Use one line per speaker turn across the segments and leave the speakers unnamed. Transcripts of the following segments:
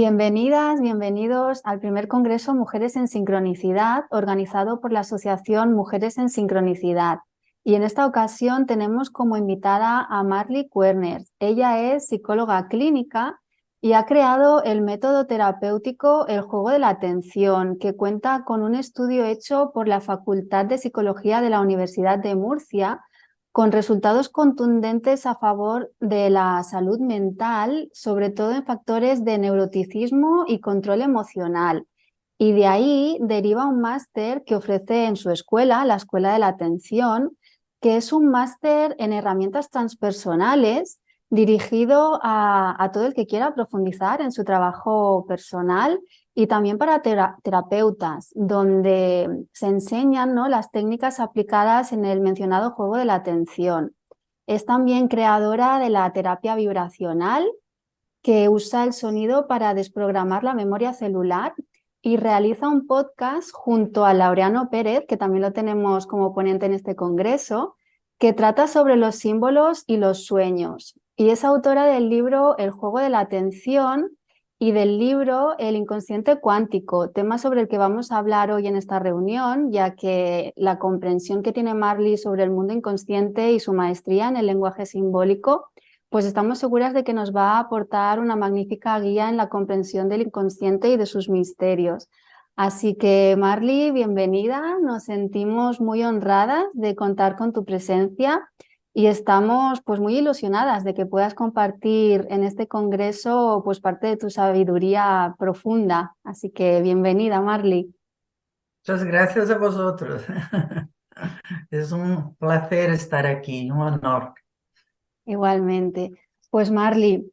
Bienvenidas, bienvenidos al primer Congreso Mujeres en Sincronicidad, organizado por la Asociación Mujeres en Sincronicidad. Y en esta ocasión tenemos como invitada a Marly Querners. Ella es psicóloga clínica y ha creado el método terapéutico El Juego de la Atención, que cuenta con un estudio hecho por la Facultad de Psicología de la Universidad de Murcia, con resultados contundentes a favor de la salud mental, sobre todo en factores de neuroticismo y control emocional. Y de ahí deriva un máster que ofrece en su escuela, la Escuela de la Atención, que es un máster en herramientas transpersonales dirigido a todo el que quiera profundizar en su trabajo personal y también para terapeutas, donde se enseñan, ¿no?, las técnicas aplicadas en el mencionado juego de la atención. Es también creadora de la terapia vibracional, que usa el sonido para desprogramar la memoria celular, y realiza un podcast junto a Laureano Pérez, que también lo tenemos como ponente en este congreso, que trata sobre los símbolos y los sueños. Y es autora del libro El juego de la atención y del libro El inconsciente cuántico, tema sobre el que vamos a hablar hoy en esta reunión, ya que la comprensión que tiene Marly sobre el mundo inconsciente y su maestría en el lenguaje simbólico, pues estamos seguras de que nos va a aportar una magnífica guía en la comprensión del inconsciente y de sus misterios. Así que, Marly, bienvenida. Nos sentimos muy honradas de contar con tu presencia y estamos pues muy ilusionadas de que puedas compartir en este congreso pues parte de tu sabiduría profunda. Así que bienvenida, Marly.
Muchas gracias a vosotros. Es un placer estar aquí, un honor.
Igualmente. Pues, Marly,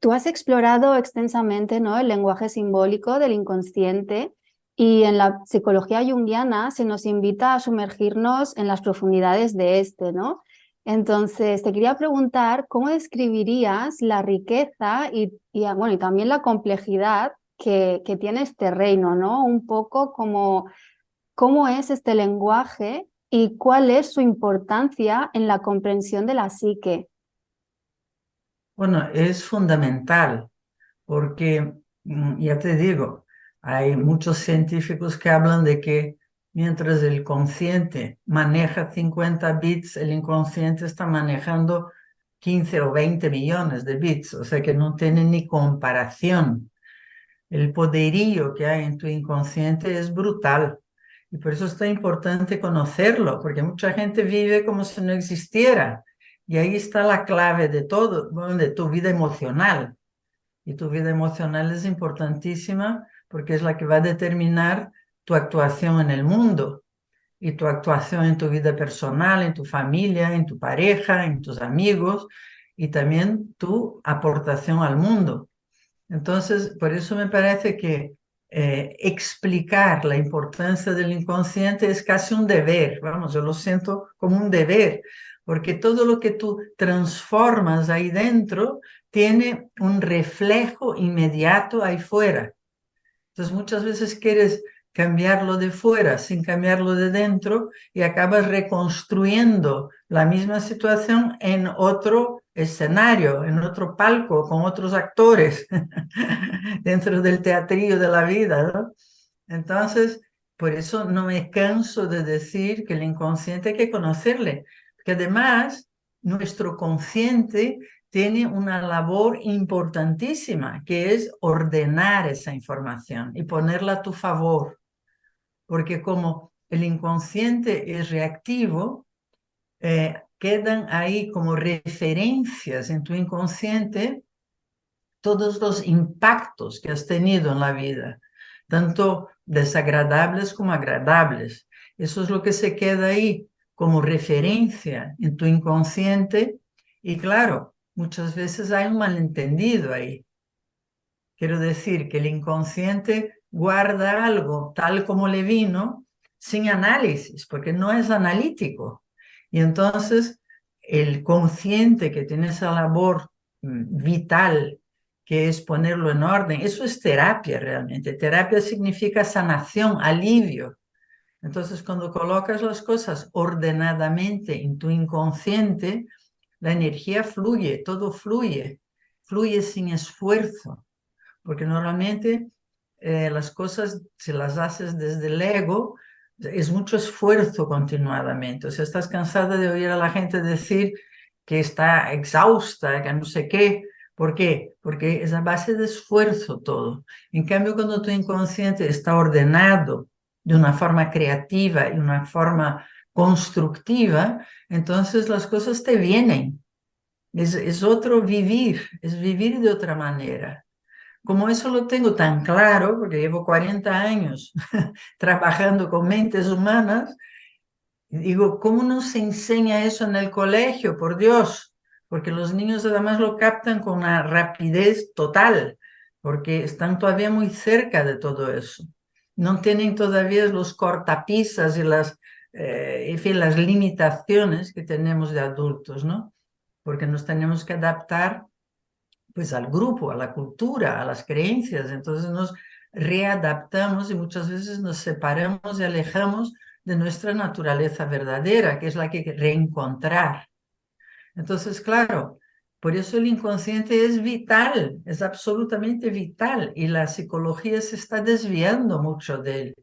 tú has explorado extensamente, ¿no?, el lenguaje simbólico del inconsciente, y en la psicología junguiana se nos invita a sumergirnos en las profundidades de este, ¿no? Entonces, te quería preguntar, ¿cómo describirías la riqueza bueno, y también la complejidad que tiene este reino, ¿no? Un poco como cómo es este lenguaje y cuál es su importancia en la comprensión de la psique.
Bueno, es fundamental porque, ya te digo, hay muchos científicos que hablan de que mientras el consciente maneja 50 bits, el inconsciente está manejando 15 o 20 millones de bits, o sea que no tiene ni comparación. El poderío que hay en tu inconsciente es brutal. Y por eso es tan importante conocerlo, porque mucha gente vive como si no existiera. Y ahí está la clave de todo, bueno, de tu vida emocional. Y tu vida emocional es importantísima porque es la que va a determinar tu actuación en el mundo y tu actuación en tu vida personal, en tu familia, en tu pareja, en tus amigos y también tu aportación al mundo. Entonces, por eso me parece que explicar la importancia del inconsciente es casi un deber, vamos, yo lo siento como un deber, porque todo lo que tú transformas ahí dentro tiene un reflejo inmediato ahí fuera. Entonces, muchas veces quieres cambiarlo de fuera sin cambiarlo de dentro y acabas reconstruyendo la misma situación en otro escenario, en otro palco, con otros actores, dentro del teatrillo de la vida, ¿no? Entonces, por eso no me canso de decir que el inconsciente hay que conocerle, porque además nuestro consciente tiene una labor importantísima, que es ordenar esa información y ponerla a tu favor, porque como el inconsciente es reactivo, quedan ahí como referencias en tu inconsciente todos los impactos que has tenido en la vida, tanto desagradables como agradables. Eso es lo que se queda ahí como referencia en tu inconsciente y claro, muchas veces hay un malentendido ahí. Quiero decir que el inconsciente guarda algo tal como le vino sin análisis, porque no es analítico. Y entonces el consciente que tiene esa labor vital, que es ponerlo en orden, eso es terapia realmente. Terapia significa sanación, alivio. Entonces cuando colocas las cosas ordenadamente en tu inconsciente, la energía fluye, todo fluye, fluye sin esfuerzo porque normalmente las cosas, si las haces desde el ego, es mucho esfuerzo continuadamente. O sea, estás cansada de oír a la gente decir que está exhausta, que no sé qué. ¿Por qué? Porque es a base de esfuerzo todo. En cambio, cuando tu inconsciente está ordenado de una forma creativa y una forma constructiva, entonces las cosas te vienen. Es otro vivir, es vivir de otra manera. Como eso lo tengo tan claro, porque llevo 40 años trabajando con mentes humanas, digo, ¿cómo no se enseña eso en el colegio? Por Dios, porque los niños además lo captan con una rapidez total, porque están todavía muy cerca de todo eso. No tienen todavía los cortapisas y en fin, las limitaciones que tenemos de adultos, ¿no? Porque nos tenemos que adaptar pues al grupo, a la cultura, a las creencias. Entonces nos readaptamos y muchas veces nos separamos y alejamos de nuestra naturaleza verdadera, que es la que hay que reencontrar. Entonces, claro, por eso el inconsciente es vital, es absolutamente vital y la psicología se está desviando mucho de él,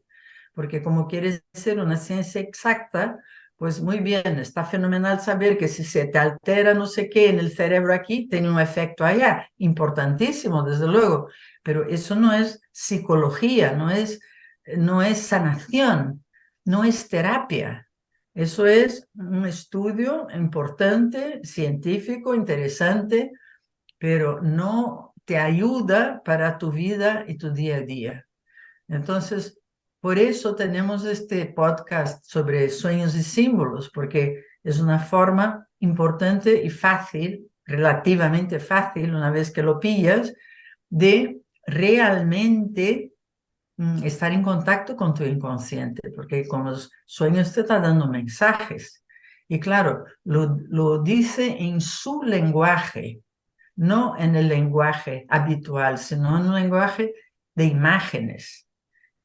porque como quiere ser una ciencia exacta, pues muy bien, está fenomenal saber que si se te altera no sé qué en el cerebro aquí, tiene un efecto allá, importantísimo, desde luego, pero eso no es psicología, no es sanación, no es terapia. Eso es un estudio importante, científico, interesante, pero no te ayuda para tu vida y tu día a día. Entonces, por eso tenemos este podcast sobre sueños y símbolos, porque es una forma importante y fácil, relativamente fácil, una vez que lo pillas, de realmente estar en contacto con tu inconsciente, porque con los sueños te está dando mensajes. Y claro, lo dice en su lenguaje, no en el lenguaje habitual, sino en un lenguaje de imágenes,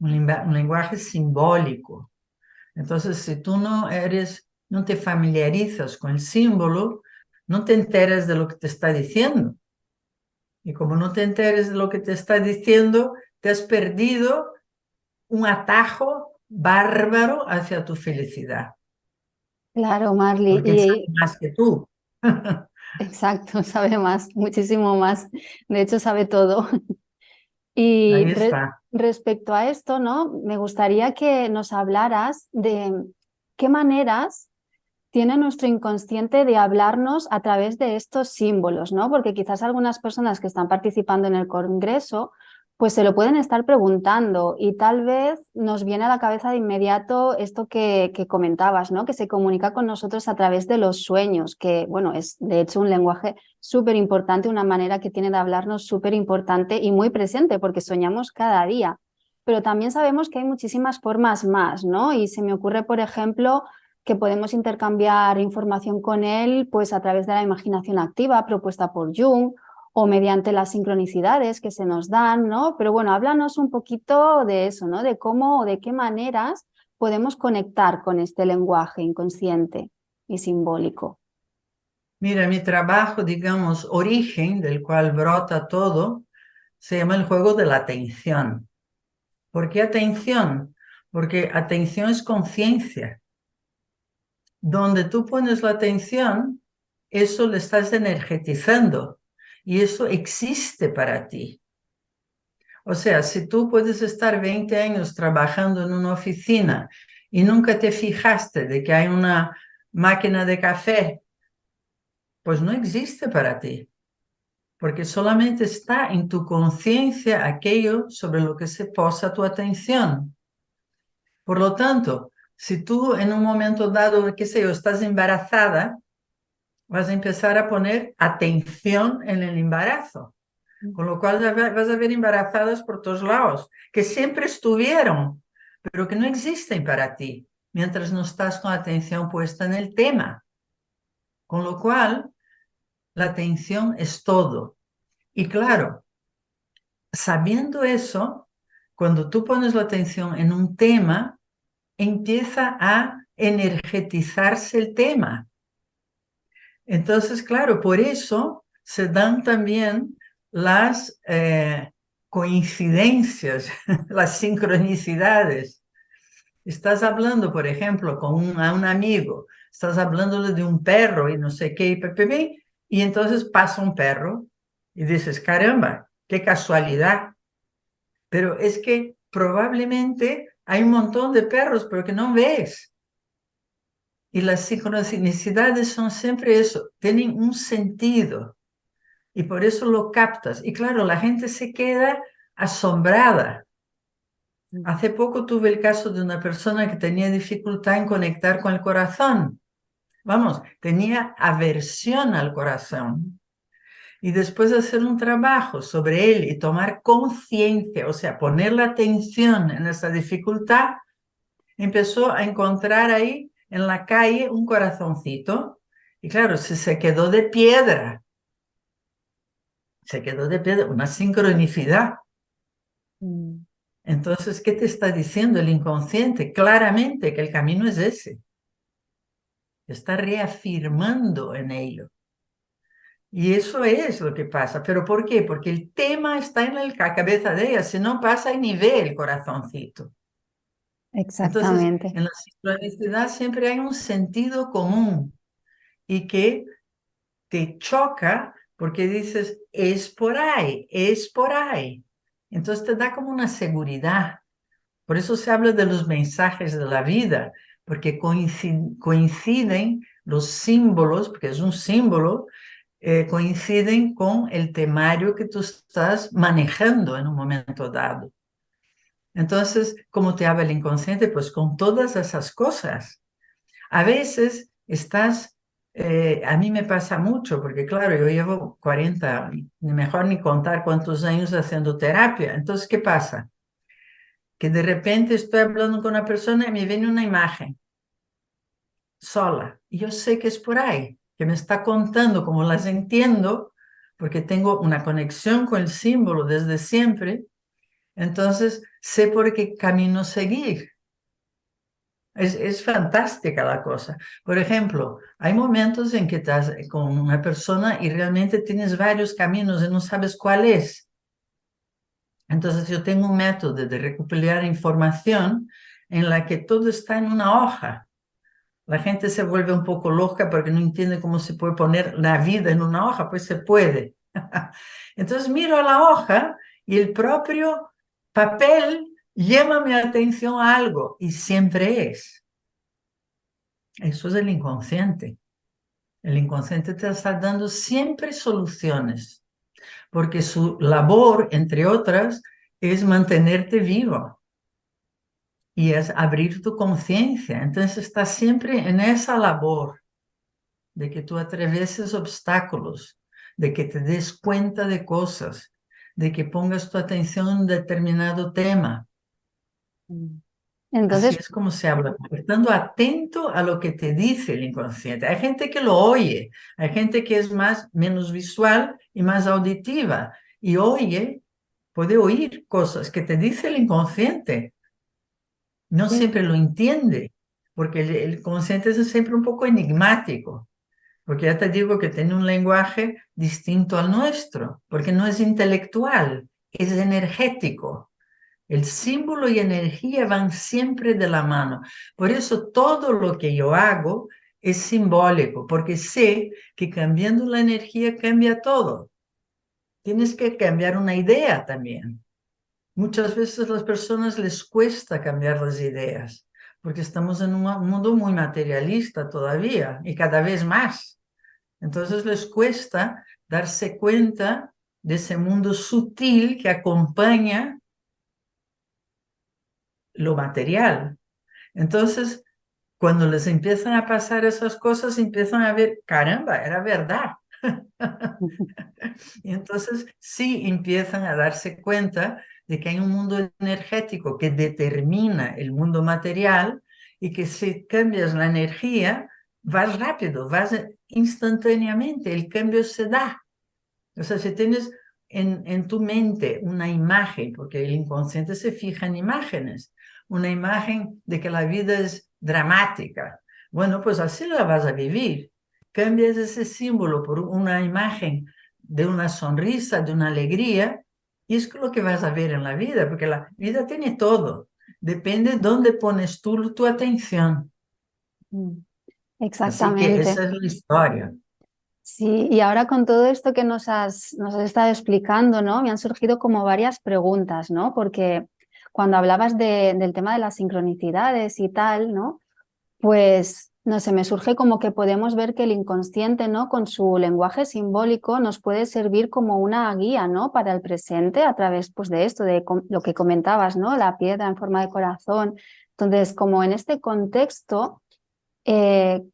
un lenguaje simbólico. Entonces, si tú no te familiarizas con el símbolo, no te enteras de lo que te está diciendo. Y como no te enteres de lo que te está diciendo, te has perdido un atajo bárbaro hacia tu felicidad,
Claro, Marley,
porque sabe
y
más que tú.
exacto, sabe más, muchísimo más. De hecho, sabe todo. Y
Ahí está.
respecto a esto, ¿no? Me gustaría que nos hablaras de qué maneras tiene nuestro inconsciente de hablarnos a través de estos símbolos, ¿no? Porque quizás algunas personas que están participando en el congreso, pues se lo pueden estar preguntando y tal vez nos viene a la cabeza de inmediato esto que comentabas, ¿no? Que se comunica con nosotros a través de los sueños, que, bueno, es de hecho un lenguaje súper importante, una manera que tiene de hablarnos súper importante y muy presente, porque soñamos cada día. Pero también sabemos que hay muchísimas formas más, ¿no? Y se me ocurre, por ejemplo, que podemos intercambiar información con él pues a través de la imaginación activa propuesta por Jung o mediante las sincronicidades que se nos dan, ¿no? Pero bueno, háblanos un poquito de eso, ¿no? De cómo o de qué maneras podemos conectar con este lenguaje inconsciente y simbólico.
Mira, mi trabajo, digamos, origen del cual brota todo, se llama el juego de la atención. ¿Por qué atención? Porque atención es conciencia. Donde tú pones la atención, eso le estás energetizando y eso existe para ti. O sea, si tú puedes estar 20 años trabajando en una oficina y nunca te fijaste de que hay una máquina de café, pues no existe para ti, porque solamente está en tu conciencia aquello sobre lo que se posa tu atención. Por lo tanto, si tú en un momento dado, qué sé yo, estás embarazada, vas a empezar a poner atención en el embarazo, con lo cual vas a ver embarazadas por todos lados, que siempre estuvieron, pero que no existen para ti, mientras no estás con atención puesta en el tema. Con lo cual, la atención es todo. Y claro, sabiendo eso, cuando tú pones la atención en un tema, empieza a energetizarse el tema. Entonces, claro, por eso se dan también las coincidencias, las sincronicidades. Estás hablando, por ejemplo, a un amigo, estás hablándole de un perro y no sé qué, y entonces pasa un perro y dices, caramba, qué casualidad. Pero es que probablemente hay un montón de perros, pero que no ves. Y las sincronicidades son siempre eso, tienen un sentido y por eso lo captas. Y claro, la gente se queda asombrada. Hace poco tuve el caso de una persona que tenía dificultad en conectar con el corazón. Vamos, tenía aversión al corazón. Y después de hacer un trabajo sobre él y tomar conciencia, o sea, poner la atención en esa dificultad, empezó a encontrar ahí en la calle un corazoncito. Y claro, se quedó de piedra. Se quedó de piedra, una sincronicidad.
Mm.
Entonces, ¿qué te está diciendo el inconsciente? Claramente que el camino es ese. Está reafirmando en ello. Y eso es lo que pasa. ¿Pero por qué? Porque el tema está en la cabeza de ella, si no pasa y ni ve el corazoncito. Entonces,
Exactamente.
en la sincronicidad siempre hay un sentido común y que te choca porque dices, es por ahí, es por ahí. Entonces te da como una seguridad. Por eso se habla de los mensajes de la vida, porque coinciden los símbolos, porque es un símbolo, coinciden con el temario que tú estás manejando en un momento dado. Entonces, ¿cómo te habla el inconsciente? Pues con todas esas cosas. A veces estás, a mí me pasa mucho, porque claro, yo llevo 40, ni mejor ni contar cuántos años haciendo terapia. Entonces, ¿qué pasa? Que de repente estoy hablando con una persona y me viene una imagen sola. Y yo sé que es por ahí, que me está contando cómo las entiendo, porque tengo una conexión con el símbolo desde siempre. Entonces sé por qué camino seguir. Es fantástica la cosa. Por ejemplo, hay momentos en que estás con una persona y realmente tienes varios caminos y no sabes cuál es. Entonces yo tengo un método de recopilar información en la que todo está en una hoja. La gente se vuelve un poco loca porque no entiende cómo se puede poner la vida en una hoja, pues se puede. Entonces miro a la hoja y el propio papel llama mi atención a algo y siempre es. Eso es el inconsciente. El inconsciente te está dando siempre soluciones, porque su labor, entre otras, es mantenerte vivo y es abrir tu conciencia. Entonces está siempre en esa labor de que tú atravieses obstáculos, de que te des cuenta de cosas, de que pongas tu atención en un determinado tema.
Mm.
Así
Entonces,
es como se habla, estando atento a lo que te dice el inconsciente. Hay gente que lo oye, hay gente que es menos visual y más auditiva y oye, puede oír cosas que te dice el inconsciente. No
sí,
siempre lo entiende, porque el consciente es siempre un poco enigmático. Porque ya te digo que tiene un lenguaje distinto al nuestro, porque no es intelectual, es energético. El símbolo y energía van siempre de la mano. Por eso todo lo que yo hago es simbólico, porque sé que cambiando la energía cambia todo. Tienes que cambiar una idea también. Muchas veces a las personas les cuesta cambiar las ideas, porque estamos en un mundo muy materialista todavía y cada vez más. Entonces les cuesta darse cuenta de ese mundo sutil que acompaña lo material. Entonces, cuando les empiezan a pasar esas cosas, empiezan a ver, caramba, era verdad. Y entonces sí empiezan a darse cuenta de que hay un mundo energético que determina el mundo material y que si cambias la energía, vas rápido, vas instantáneamente, el cambio se da. O sea, si tienes en tu mente una imagen, porque el inconsciente se fija en imágenes, una imagen de que la vida es dramática, bueno, pues así la vas a vivir. Cambias ese símbolo por una imagen de una sonrisa, de una alegría, Y es lo que vas a ver en la vida, porque la vida tiene todo. Depende dónde pones tú tu atención.
Mm.
Así que
Exactamente.
esa es la historia.
Sí, y ahora con todo esto que nos has estado explicando, ¿no? Me han surgido como varias preguntas, ¿no? Porque cuando hablabas del tema de las sincronicidades y tal, ¿no? Pues, no sé, me surge como que podemos ver que el inconsciente, ¿no? Con su lenguaje simbólico nos puede servir como una guía, ¿no? Para el presente a través, pues, de esto, lo que comentabas, ¿no? La piedra en forma de corazón. Entonces, como en este contexto,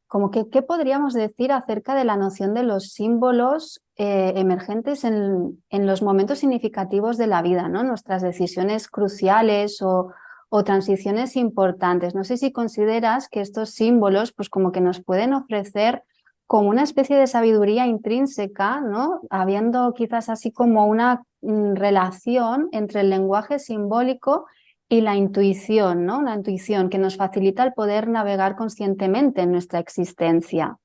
como que, ¿qué podríamos decir acerca de la noción de los símbolos emergentes en los momentos significativos de la vida, ¿no? Nuestras decisiones cruciales o transiciones importantes. No sé si consideras que estos símbolos, pues como que nos pueden ofrecer como una especie de sabiduría intrínseca, ¿no? Habiendo quizás así como una relación entre el lenguaje simbólico y la intuición, ¿no? Una intuición que nos facilita el poder navegar conscientemente en nuestra existencia.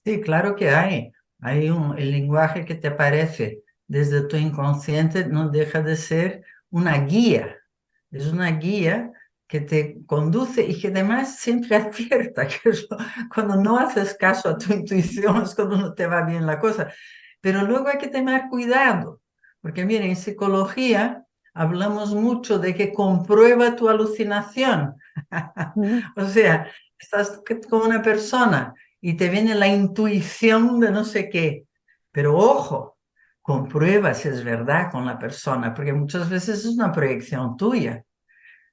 Sí, claro que hay. El lenguaje que te aparece desde tu inconsciente no deja de ser una guía. Es una guía que te conduce y que además siempre acierta, cuando no haces caso a tu intuición es cuando no te va bien la cosa. Pero luego hay que tener cuidado, porque mira, en psicología hablamos mucho de que comprueba tu alucinación.
Mm,
O sea, estás con una persona y te viene la intuición de no sé qué, pero ojo, comprueba si es verdad con la persona, porque muchas veces es una proyección tuya.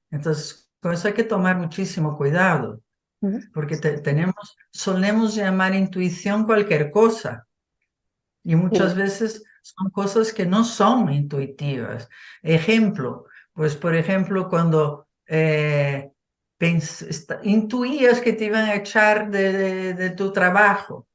Entonces, con eso hay que tomar muchísimo cuidado,
mm,
porque solemos llamar intuición cualquier cosa. Y muchas
sí.
veces son cosas que no son intuitivas. Ejemplo, pues por ejemplo, cuando intuías que te iban a echar de tu trabajo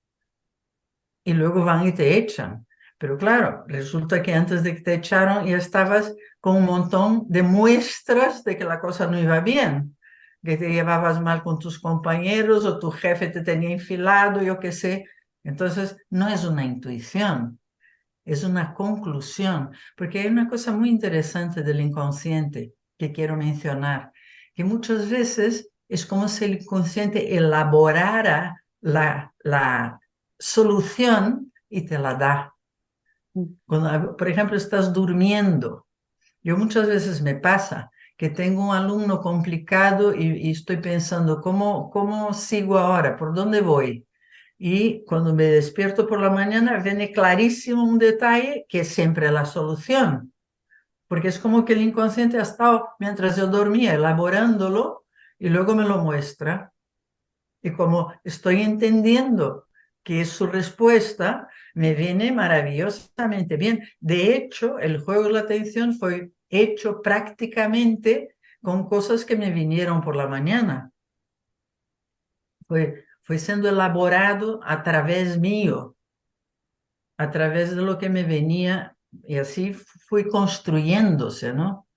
y luego van y te echan. Pero claro, resulta que antes de que te echaron ya estabas con un montón de muestras de que la cosa no iba bien, que te llevabas mal con tus compañeros o tu jefe te tenía infilado, yo qué sé. Entonces, no es una intuición, es una conclusión, porque hay una cosa muy interesante del inconsciente que quiero mencionar, que muchas veces es como si el inconsciente elaborara la solución y te la da.
Mm,
Cuando, por ejemplo, estás durmiendo, yo muchas veces me pasa que tengo un alumno complicado y estoy pensando, ¿cómo sigo ahora? ¿Por dónde voy? Y cuando me despierto por la mañana, viene clarísimo un detalle que es siempre la solución, porque es como que el inconsciente ha estado, mientras yo dormía, elaborándolo y luego me lo muestra. Y como estoy entendiendo que es su respuesta, me viene maravillosamente bien. De hecho, el juego de la atención fue hecho prácticamente con cosas que me vinieron por la mañana. Fue siendo elaborado a través mío, a través de lo que me venía, y así fui construyéndose, ¿no?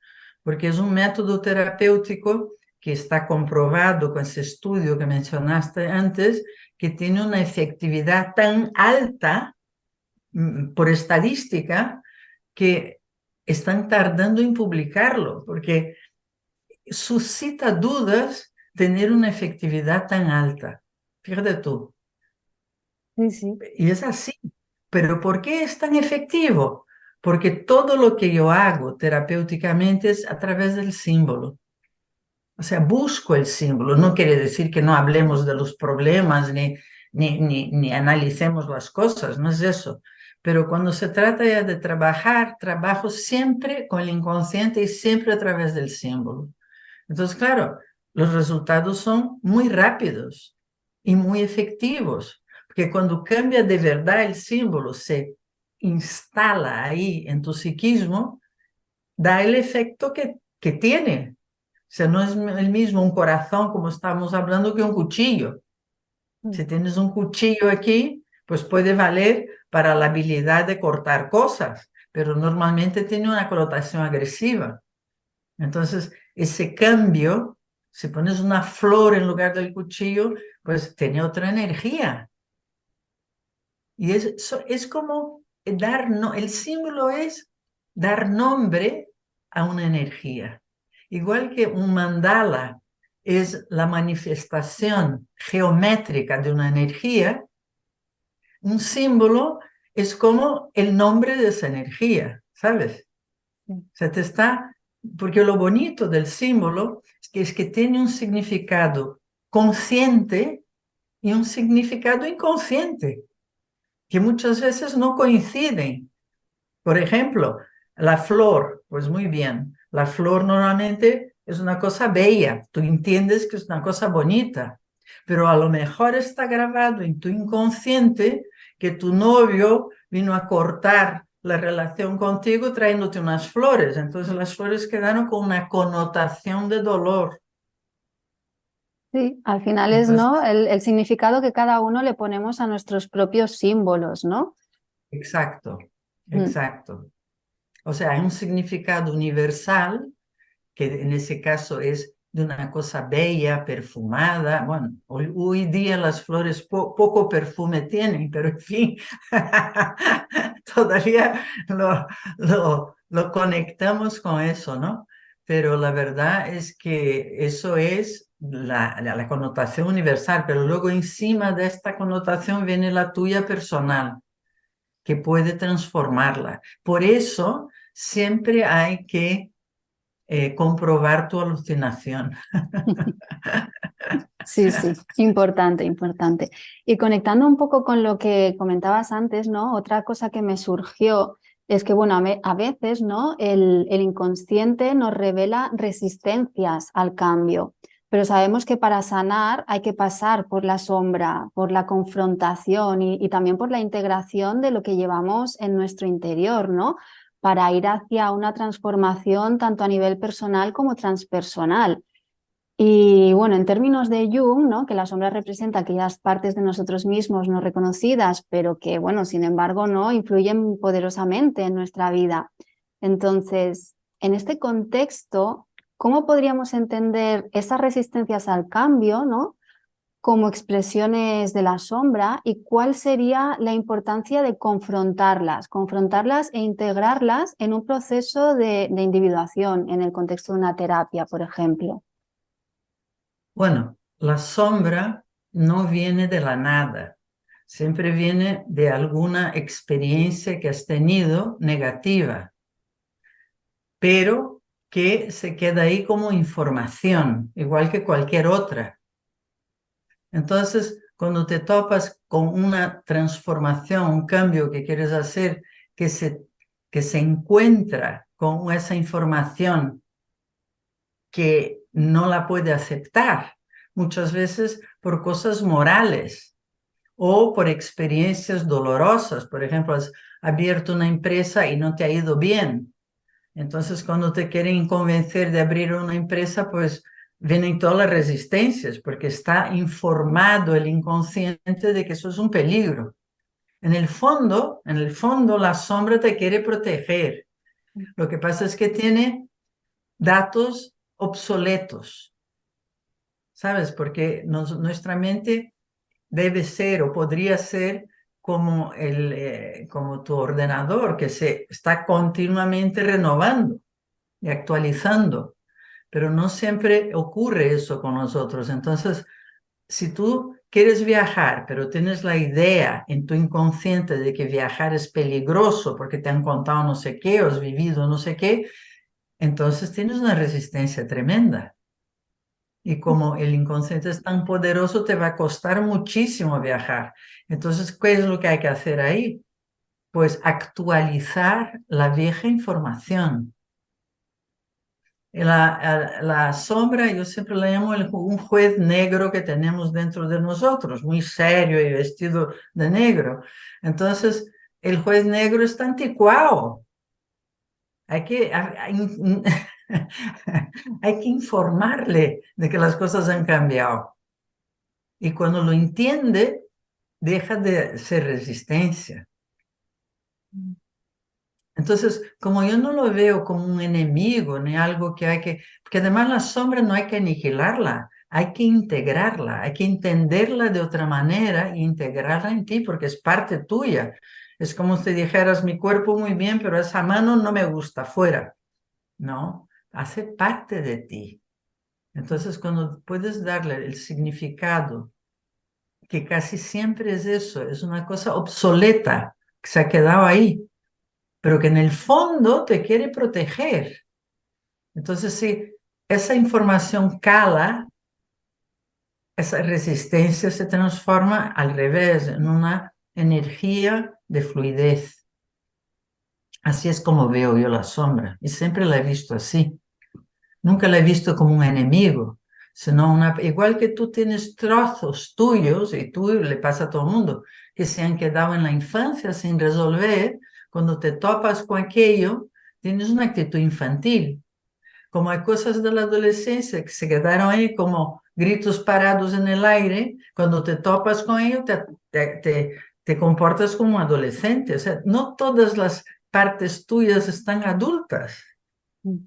Porque es un método terapéutico que está comprobado con ese estudio que mencionaste antes, que tiene una efectividad tan alta por estadística que están tardando en publicarlo, porque suscita dudas tener una efectividad tan alta. Fíjate tú.
sí, sí.
Y es así. Pero ¿por qué es tan efectivo? Porque todo lo que yo hago terapéuticamente es a través del símbolo. O sea, busco el símbolo. No quiere decir que no hablemos de los problemas ni analicemos las cosas, no es eso. Pero cuando se trata ya de trabajar, trabajo siempre con el inconsciente y siempre a través del símbolo. Entonces, claro, los resultados son muy rápidos y muy efectivos, porque cuando cambia de verdad el símbolo, se instala ahí en tu psiquismo, da el efecto que tiene. O sea, no es el mismo un corazón, como estamos hablando, que un cuchillo.
Mm,
Si tienes un cuchillo aquí, pues puede valer para la habilidad de cortar cosas, pero normalmente tiene una connotación agresiva. Entonces, ese cambio, si pones una flor en lugar del cuchillo, pues tiene otra energía. Y es como el símbolo es dar nombre a una energía. Igual que un mandala es la manifestación geométrica de una energía, un símbolo es como el nombre de esa energía, ¿sabes? Se te está, porque lo bonito del símbolo es que tiene un significado consciente y un significado inconsciente, que muchas veces no coinciden. Por ejemplo, la flor, pues muy bien, la flor normalmente es una cosa bella, tú entiendes que es una cosa bonita, pero a lo mejor está grabado en tu inconsciente que tu novio vino a cortar la relación contigo trayéndote unas flores, entonces las flores quedaron con una connotación de dolor.
Sí, al final es,
Entonces,
¿no? El significado que cada uno le ponemos a nuestros propios símbolos, ¿no?
exacto,
Mm.
exacto. O sea, hay un significado universal que en ese caso es de una cosa bella, perfumada. Bueno, hoy día las flores poco perfume tienen, pero en fin, todavía lo conectamos con eso, ¿no? Pero la verdad es que eso es la connotación universal, pero luego encima de esta connotación viene la tuya personal, que puede transformarla. Por eso siempre hay que comprobar tu alucinación.
Sí, sí, importante, importante. Y conectando un poco con lo que comentabas antes, ¿no? Otra cosa que me surgió es que, bueno, a veces, ¿no? El inconsciente nos revela resistencias al cambio, pero sabemos que para sanar hay que pasar por la sombra, por la confrontación y también por la integración de lo que llevamos en nuestro interior, ¿no? Para ir hacia una transformación tanto a nivel personal como transpersonal. Y bueno, en términos de Jung, ¿no? Que la sombra representa aquellas partes de nosotros mismos no reconocidas, pero que, bueno, sin embargo, no influyen poderosamente en nuestra vida. Entonces, en este contexto, ¿cómo podríamos entender esas resistencias al cambio, ¿no? Como expresiones de la sombra y cuál sería la importancia de confrontarlas e integrarlas en un proceso de individuación en el contexto de una terapia, por ejemplo?
Bueno, la sombra no viene de la nada, siempre viene de alguna experiencia que has tenido negativa, pero que se queda ahí como información, igual que cualquier otra. Entonces, cuando te topas con una transformación, un cambio que quieres hacer, que se, que se encuentra con esa información que no la puede aceptar, muchas veces por cosas morales o por experiencias dolorosas. Por ejemplo, has abierto una empresa y no te ha ido bien. Entonces, cuando te quieren convencer de abrir una empresa, pues vienen todas las resistencias, porque está informado el inconsciente de que eso es un peligro. En el fondo, la sombra te quiere proteger. Lo que pasa es que tiene datos obsoletos, ¿sabes? Porque nuestra mente debe ser o podría ser como, como tu ordenador, que se está continuamente renovando y actualizando, pero no siempre ocurre eso con nosotros. Entonces, si tú quieres viajar, pero tienes la idea en tu inconsciente de que viajar es peligroso porque te han contado no sé qué o has vivido no sé qué, entonces tienes una resistencia tremenda. Y como el inconsciente es tan poderoso, te va a costar muchísimo viajar. Entonces, ¿qué es lo que hay que hacer ahí? Pues actualizar la vieja información. La sombra, yo siempre la llamo un juez negro que tenemos dentro de nosotros, muy serio y vestido de negro. Entonces, el juez negro está anticuado. Hay que, hay que informarle de que las cosas han cambiado. Y cuando lo entiende, deja de ser resistencia. Entonces, como yo no lo veo como un enemigo ni algo que hay que, porque además la sombra no hay que aniquilarla, hay que integrarla, hay que entenderla de otra manera e integrarla en ti porque es parte tuya. Es como si dijeras, mi cuerpo muy bien, pero esa mano no me gusta, fuera. No, hace parte de ti. Entonces, cuando puedes darle el significado, que casi siempre es eso, es una cosa obsoleta, que se ha quedado ahí, pero que en el fondo te quiere proteger. Entonces, si esa información cala, esa resistencia se transforma al revés, en una energía de fluidez. Así es como veo yo la sombra, y siempre la he visto así. Nunca la he visto como un enemigo, sino igual que tú tienes trozos tuyos, y tú le pasa a todo el mundo, que se han quedado en la infancia sin resolver, cuando te topas con aquello, tienes una actitud infantil. Como hay cosas de la adolescencia que se quedaron ahí como gritos parados en el aire, cuando te topas con ello, te comportas como un adolescente. O sea, no todas las partes tuyas están adultas.
Sí,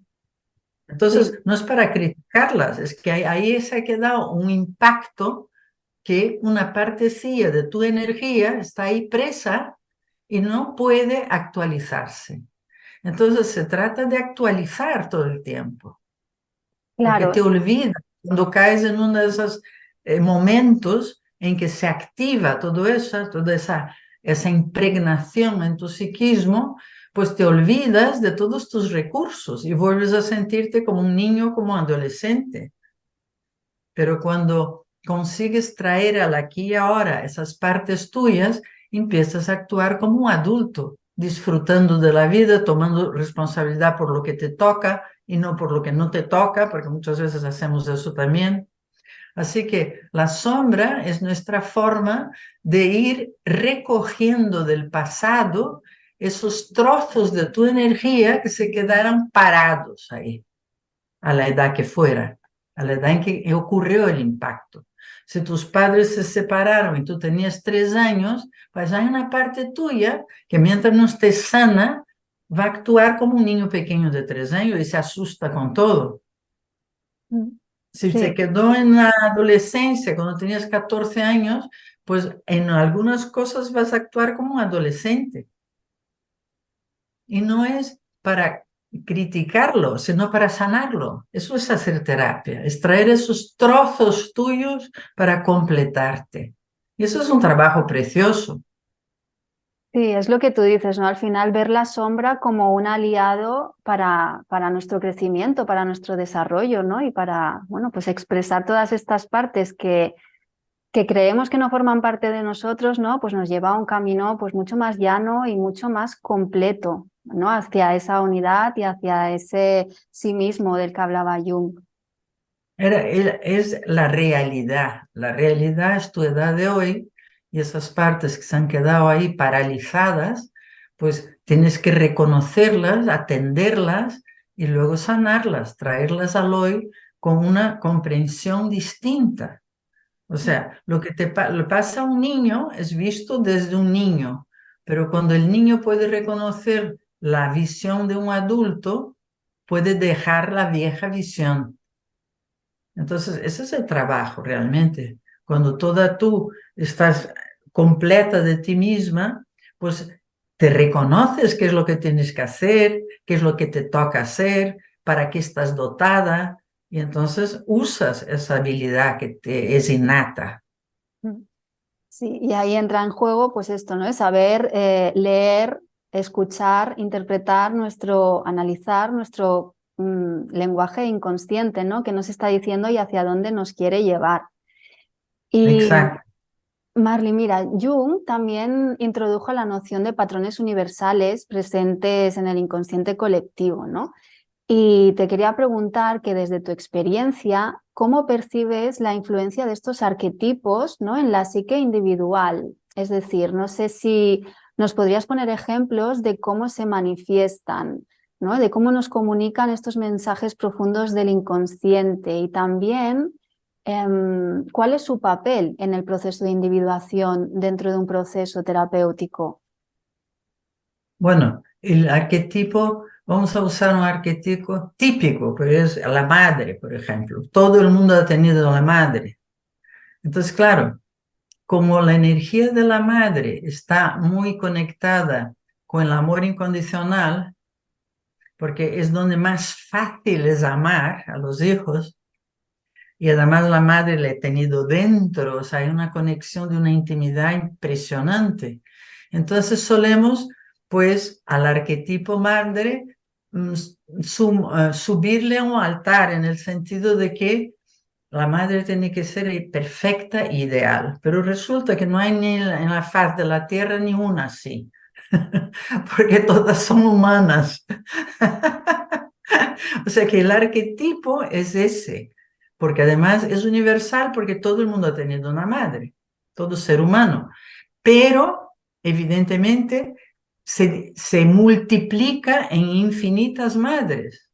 Entonces, no es para criticarlas, es que ahí se ha quedado un impacto que una partecilla de tu energía está ahí presa y no puede actualizarse. Entonces, se trata de actualizar todo el tiempo, porque
claro.
te olvidas cuando caes en uno de esos momentos en que se activa todo eso, toda esa impregnación en tu psiquismo, pues te olvidas de todos tus recursos y vuelves a sentirte como un niño, como un adolescente. Pero cuando consigues traer al aquí y ahora esas partes tuyas, empiezas a actuar como un adulto, disfrutando de la vida, tomando responsabilidad por lo que te toca y no por lo que no te toca, porque muchas veces hacemos eso también. Así que la sombra es nuestra forma de ir recogiendo del pasado esos trozos de tu energía que se quedaron parados ahí, a la edad que fuera, a la edad en que ocurrió el impacto. Si tus padres se separaron y tú tenías 3 años, pues hay una parte tuya que mientras no estés sana, va a actuar como un niño pequeño de 3 años y se asusta con todo. Si se
Sí.
quedó en la adolescencia cuando tenías 14 años, pues en algunas cosas vas a actuar como un adolescente. Y no es para criticarlo, sino para sanarlo. Eso es hacer terapia, es traer esos trozos tuyos para completarte. Y eso es un trabajo precioso.
Sí, es lo que tú dices, ¿no? Al final ver la sombra como un aliado para nuestro crecimiento, para nuestro desarrollo, ¿no? Y para, bueno, pues expresar todas estas partes que creemos que no forman parte de nosotros, ¿no? Pues nos lleva a un camino pues mucho más llano y mucho más completo, ¿no? Hacia esa unidad y hacia ese sí mismo del que hablaba Jung.
Es la realidad. La realidad es tu edad de hoy y esas partes que se han quedado ahí paralizadas, pues tienes que reconocerlas, atenderlas y luego sanarlas, traerlas al hoy con una comprensión distinta. O sea, lo que le pasa a un niño es visto desde un niño, pero cuando el niño puede reconocer la visión de un adulto, puede dejar la vieja visión. Entonces, ese es el trabajo realmente. Cuando toda tú estás completa de ti misma, pues te reconoces qué es lo que tienes que hacer, qué es lo que te toca hacer, para qué estás dotada, y entonces usas esa habilidad que te es innata.
Sí, y ahí entra en juego, pues esto, ¿no? Es saber leer, escuchar, interpretar analizar nuestro lenguaje inconsciente, ¿no? Que nos está diciendo y hacia dónde nos quiere llevar. Y
Exacto.
Marley, mira, Jung también introdujo la noción de patrones universales presentes en el inconsciente colectivo, ¿no? Y te quería preguntar que desde tu experiencia, ¿cómo percibes la influencia de estos arquetipos, ¿no? En la psique individual? Es decir, no sé si nos podrías poner ejemplos de cómo se manifiestan, ¿no? De cómo nos comunican estos mensajes profundos del inconsciente y también cuál es su papel en el proceso de individuación dentro de un proceso terapéutico.
Bueno, el arquetipo, vamos a usar un arquetipo típico, pero es la madre, por ejemplo. Todo el mundo ha tenido la madre. Entonces, claro, como la energía de la madre está muy conectada con el amor incondicional, porque es donde más fácil es amar a los hijos, y además la madre la he tenido dentro, o sea, hay una conexión de una intimidad impresionante. Entonces solemos, pues, al arquetipo madre, subirle a un altar en el sentido de que la madre tiene que ser perfecta e ideal, pero resulta que no hay ni en la faz de la tierra ni una así, porque todas son humanas. O sea que el arquetipo es ese, porque además es universal porque todo el mundo ha tenido una madre, todo ser humano, pero evidentemente se multiplica en infinitas madres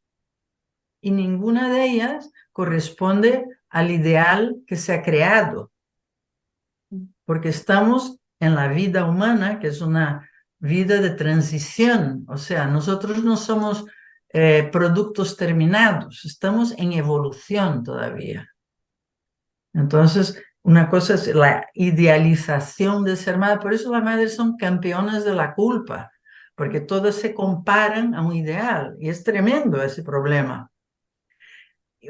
y ninguna de ellas corresponde al ideal que se ha creado, porque estamos en la vida humana, que es una vida de transición, o sea, nosotros no somos productos terminados, estamos en evolución todavía. Entonces, una cosa es la idealización de ser madre, por eso las madres son campeonas de la culpa, porque todas se comparan a un ideal y es tremendo ese problema.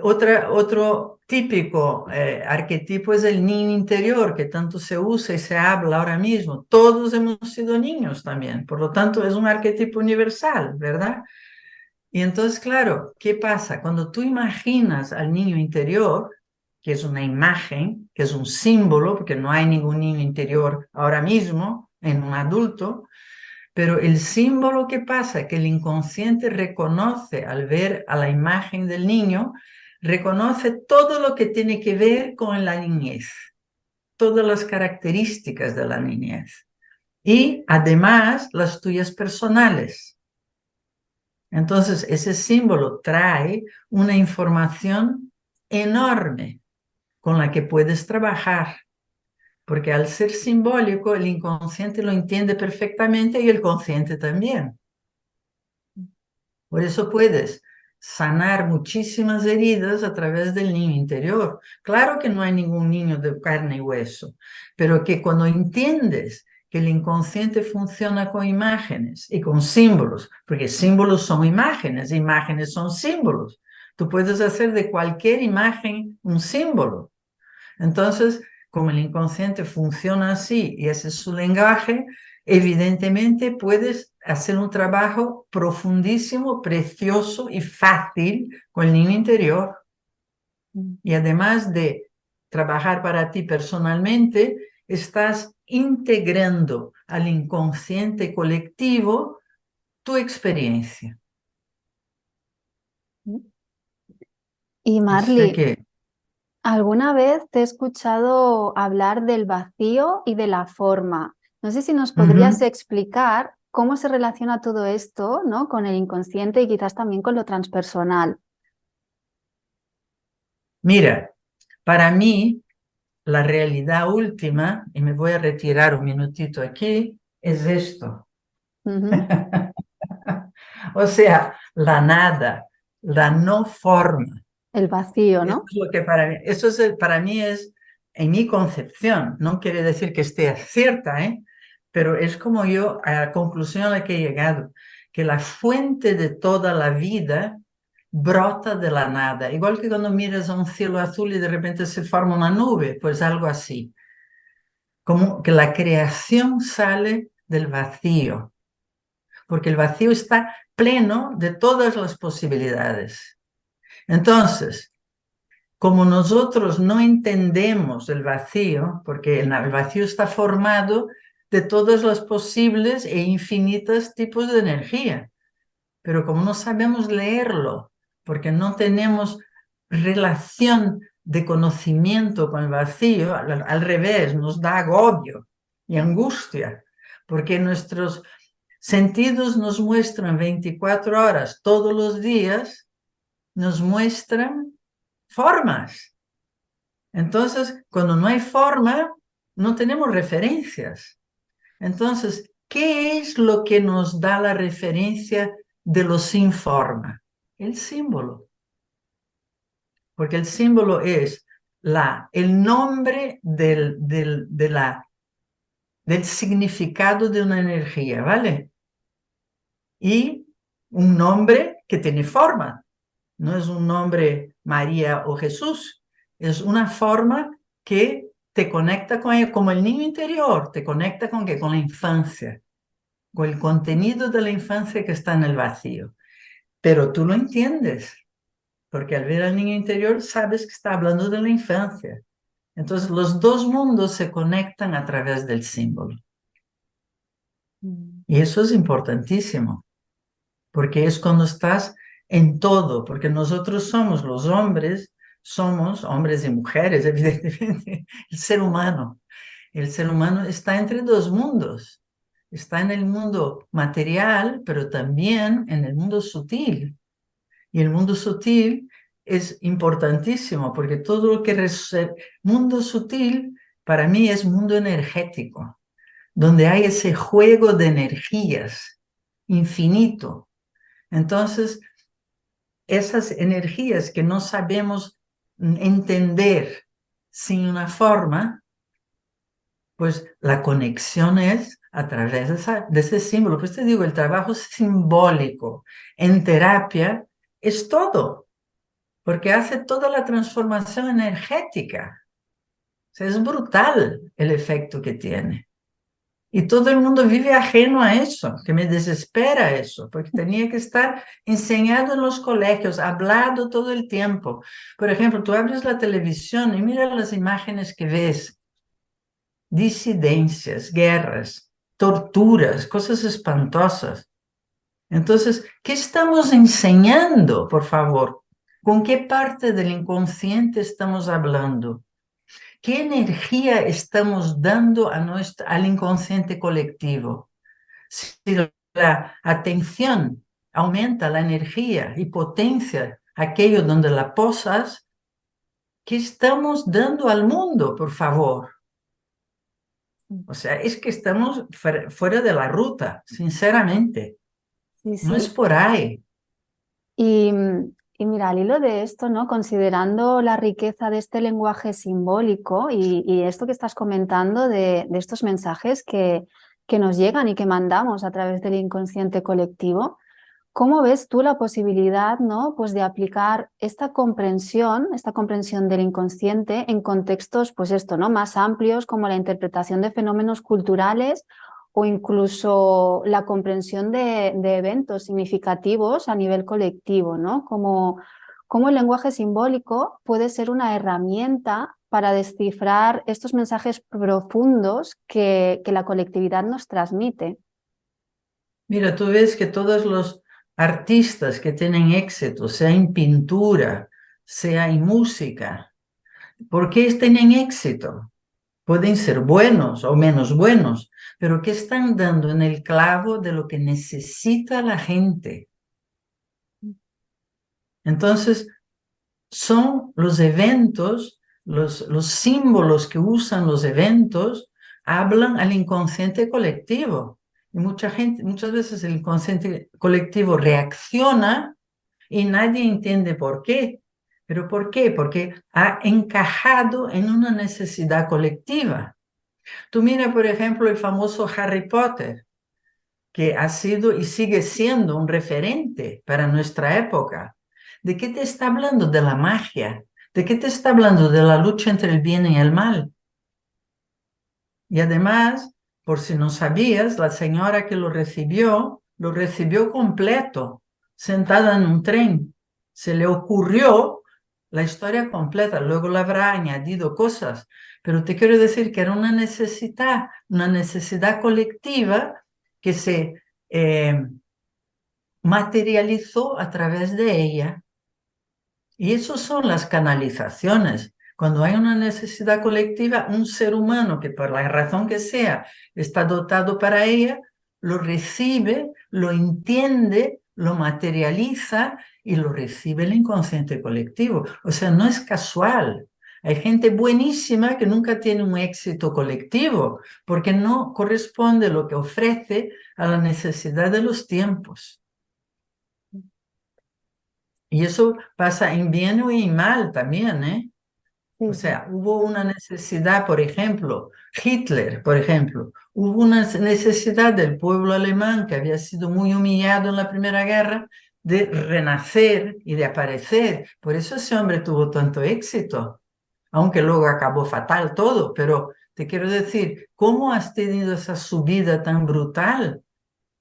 Otro típico arquetipo es el niño interior, que tanto se usa y se habla ahora mismo. Todos hemos sido niños también, por lo tanto es un arquetipo universal, ¿verdad? Y entonces, claro, ¿qué pasa? Cuando tú imaginas al niño interior, que es una imagen, que es un símbolo, porque no hay ningún niño interior ahora mismo en un adulto, pero el símbolo que pasa, que el inconsciente reconoce al ver a la imagen del niño, reconoce todo lo que tiene que ver con la niñez, todas las características de la niñez y además las tuyas personales. Entonces, ese símbolo trae una información enorme con la que puedes trabajar, porque al ser simbólico, el inconsciente lo entiende perfectamente y el consciente también. Por eso puedes sanar muchísimas heridas a través del niño interior. Claro que no hay ningún niño de carne y hueso, pero que cuando entiendes que el inconsciente funciona con imágenes y con símbolos, porque símbolos son imágenes, imágenes son símbolos. Tú puedes hacer de cualquier imagen un símbolo. Entonces, como el inconsciente funciona así y ese es su lenguaje, evidentemente puedes hacer un trabajo profundísimo, precioso y fácil con el niño interior. Y además de trabajar para ti personalmente, estás integrando al inconsciente colectivo tu experiencia.
Y
O sea
Marley,
que,
alguna vez te he escuchado hablar del vacío y de la forma. No sé si nos podrías explicar cómo se relaciona todo esto, ¿no? Con el inconsciente y quizás también con lo transpersonal.
mira, para mí, la realidad última, y me voy a retirar un minutito aquí, es esto.
Ujú.
O sea, la nada, la no forma.
El vacío,
Eso
¿no?
es lo que para mí, para mí es, en mi concepción, no quiere decir que esté cierta, ¿eh? Pero es como yo, a la conclusión a la que he llegado, que la fuente de toda la vida brota de la nada. Igual que cuando miras a un cielo azul y de repente se forma una nube, pues algo así. Como que la creación sale del vacío, porque el vacío está pleno de todas las posibilidades. Entonces, como nosotros no entendemos el vacío, porque el vacío está formado de todas las posibles e infinitas tipos de energía, pero como no sabemos leerlo, porque no tenemos relación de conocimiento con el vacío, al revés, nos da agobio y angustia, porque nuestros sentidos nos muestran 24 horas todos los días, nos muestran formas. Entonces, cuando no hay forma, no tenemos referencias. Entonces, ¿qué es lo que nos da la referencia de lo sin forma? El símbolo. Porque el símbolo es el nombre de la del significado de una energía, ¿vale? Y un nombre que tiene forma. No es un nombre María o Jesús, es una forma que te conecta con ella, como el niño interior, te conecta con, ¿qué? Con la infancia, con el contenido de la infancia que está en el vacío. Pero tú lo entiendes, porque al ver al niño interior sabes que está hablando de la infancia. Entonces los dos mundos se conectan a través del símbolo. Y eso es importantísimo, porque es cuando estás en todo, porque nosotros somos los hombres, somos hombres y mujeres, evidentemente, el ser humano. El ser humano está entre dos mundos. Está en el mundo material, pero también en el mundo sutil. Y el mundo sutil es importantísimo porque todo lo que es mundo sutil para mí es mundo energético, donde hay ese juego de energías infinito. Entonces, esas energías que no sabemos entender sin una forma, pues la conexión es a través de ese símbolo. Pues te digo, el trabajo simbólico en terapia es todo, porque hace toda la transformación energética. O sea, es brutal el efecto que tiene. Y todo el mundo vive ajeno a eso, que me desespera eso, porque tenía que estar enseñado en los colegios, hablado todo el tiempo. Por ejemplo, tú abres la televisión y mira las imágenes que ves, disidencias, guerras, torturas, cosas espantosas. Entonces, ¿qué estamos enseñando, por favor? ¿Con qué parte del inconsciente estamos hablando? ¿Qué energía estamos dando a al inconsciente colectivo? Si la atención aumenta la energía y potencia aquello donde la posas, ¿qué estamos dando al mundo, por favor? O sea, es que estamos fuera de la ruta, sinceramente.
Sí,
No es
sí.
por ahí.
Y, y mira, al hilo de esto, ¿no? Considerando la riqueza de este lenguaje simbólico y esto que estás comentando de estos mensajes que nos llegan y que mandamos a través del inconsciente colectivo, ¿cómo ves tú la posibilidad, ¿no? Pues de aplicar esta comprensión del inconsciente en contextos, pues esto, ¿no? Más amplios como la interpretación de fenómenos culturales o incluso la comprensión de eventos significativos a nivel colectivo, ¿no? Como el lenguaje simbólico puede ser una herramienta para descifrar estos mensajes profundos que la colectividad nos transmite.
Mira, tú ves que todos los artistas que tienen éxito, sea en pintura, sea en música, ¿por qué tienen éxito? Pueden ser buenos o menos buenos, pero ¿qué están dando en el clavo de lo que necesita la gente? Entonces, son los eventos, los símbolos que usan los eventos, hablan al inconsciente colectivo. Y mucha gente, muchas veces el inconsciente colectivo reacciona y nadie entiende por qué. ¿Pero por qué? Porque ha encajado en una necesidad colectiva. Tú mira, por ejemplo, el famoso Harry Potter, que ha sido y sigue siendo un referente para nuestra época. ¿De qué te está hablando? De la magia. ¿De qué te está hablando? De la lucha entre el bien y el mal. Y además, por si no sabías, la señora que lo recibió completo, sentada en un tren. Se le ocurrió la historia completa, luego le habrá añadido cosas, pero te quiero decir que era una necesidad colectiva que se materializó a través de ella. Y eso son las canalizaciones. Cuando hay una necesidad colectiva, un ser humano que por la razón que sea está dotado para ella, lo recibe, lo entiende, lo materializa y lo recibe el inconsciente colectivo. O sea, no es casual. Hay gente buenísima que nunca tiene un éxito colectivo porque no corresponde lo que ofrece a la necesidad de los tiempos. Y eso pasa en bien o en mal también, ¿eh? O
Sí, sí.
sea, hubo una necesidad, por ejemplo, Hitler, por ejemplo, hubo una necesidad del pueblo alemán que había sido muy humillado en la Primera Guerra de renacer y de aparecer. Por eso ese hombre tuvo tanto éxito, aunque luego acabó fatal todo, pero te quiero decir, ¿cómo has tenido esa subida tan brutal?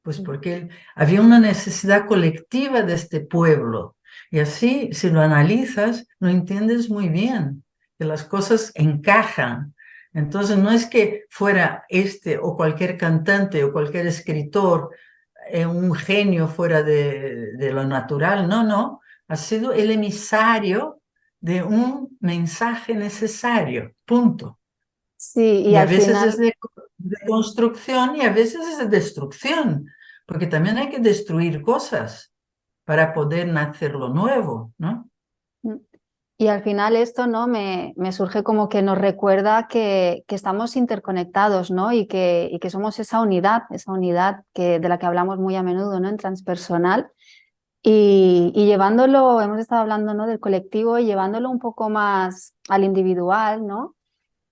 Pues porque había una necesidad colectiva de este pueblo. Y así, si lo analizas, lo entiendes muy bien, que las cosas encajan. Entonces, no es que fuera este o cualquier cantante o cualquier escritor un genio fuera de lo natural, no, no, ha sido el emisario de un mensaje necesario, punto.
Sí, y
Y a
al
veces es
final,
de construcción y a veces es de destrucción, porque también hay que destruir cosas para poder nacer lo nuevo, ¿no?
mm, y al final esto, ¿no? Me surge como que nos recuerda que estamos interconectados, ¿no? Y que somos esa unidad de la que hablamos muy a menudo, ¿no? En transpersonal. Y llevándolo, hemos estado hablando, ¿no? Del colectivo y llevándolo un poco más al individual, ¿no?